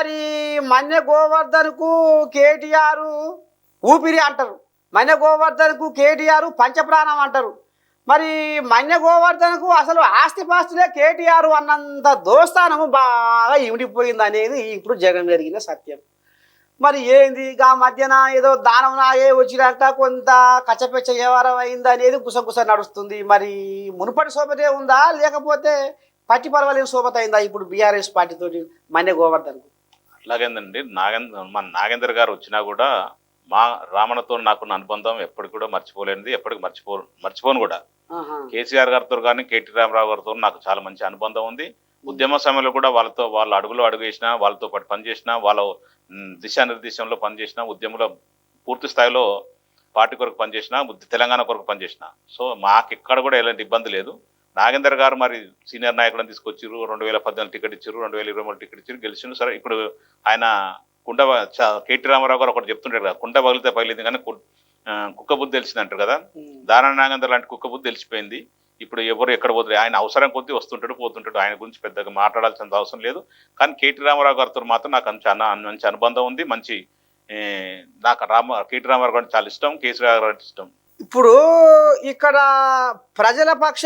మరి మన్య గోవర్ధన్కు కేటీఆర్ ఊపిరి అంటారు, మన్య గోవర్ధన్కు కేటీఆర్ పంచప్రాణం అంటారు. మరి మన్య గోవర్ధన్కు అసలు ఆస్తిపాస్తులే కేటీఆర్ అన్నంత దోస్తానము బాగా ఇమిడిపోయింది అనేది ఇప్పుడు జగన్ జరిగిన సత్యం. మరి ఏంది ఆ మధ్యన ఏదో దానం నాయే వచ్చినాక కొంత కచ్చపెచ్చ వ్యవహారం అయింది అనేది గుసగుస నడుస్తుంది. మరి మునుపటి శోభతే ఉందా లేకపోతే పట్టి పర్వాలేదు శోభత అయిందా ఇప్పుడు బీఆర్ఎస్ పార్టీతోటి మన్య గోవర్ధన్కు? అట్లాగేందండి. మన నాగేందర్ గారు వచ్చినా కూడా మా రామన్నతో నాకున్న అనుబంధం ఎప్పటికి కూడా మర్చిపోలేనిది, ఎప్పటికి మర్చిపోను కూడా. కేసీఆర్ గారితో కానీ కేటీ రామారావు గారితో నాకు చాలా మంచి అనుబంధం ఉంది. ఉద్యమ సమయంలో కూడా వాళ్ళ అడుగులో అడుగు వేసినా, వాళ్ళతో పాటు పనిచేసిన, వాళ్ళ దిశానిర్దేశంలో పనిచేసిన, ఉద్యమంలో పూర్తి స్థాయిలో పార్టీ కొరకు పనిచేసిన, తెలంగాణ కొరకు పనిచేసిన. సో మాకు ఎక్కడ కూడా ఎలాంటి ఇబ్బంది లేదు. నాగేందర్ గారు మరి సీనియర్ నాయకులను తీసుకొచ్చారు, 2014 టికెట్ ఇచ్చారు, 2023 టికెట్ ఇచ్చారు, గెలిచిండు. సరే ఇప్పుడు ఆయన కేటీ రామారావు గారు ఒకటి చెప్తుంటారు కదా, కుండ పగిలితే పగిలింది కానీ కుక్క బుద్ధి తెలిసింది అంటారు కదా. దానా నాగేందర్ లాంటి కుక్క బుద్ధి తెలిసిపోయింది. ఇప్పుడు ఎవరు ఎక్కడ పోతుంది, ఆయన అవసరం కొద్దీ వస్తుంటాడు పోతుంటాడు, ఆయన గురించి పెద్దగా మాట్లాడాల్సిన అవసరం లేదు. కానీ కేటీ రామారావు గారితో మాత్రం నాకు మంచి అనుబంధం ఉంది. మంచి నాకు కేటీ రామారావు గారు చాలా ఇష్టం, కేసీఆర్ గారు ఇష్టం. ఇప్పుడు ఇక్కడ ప్రజల పక్ష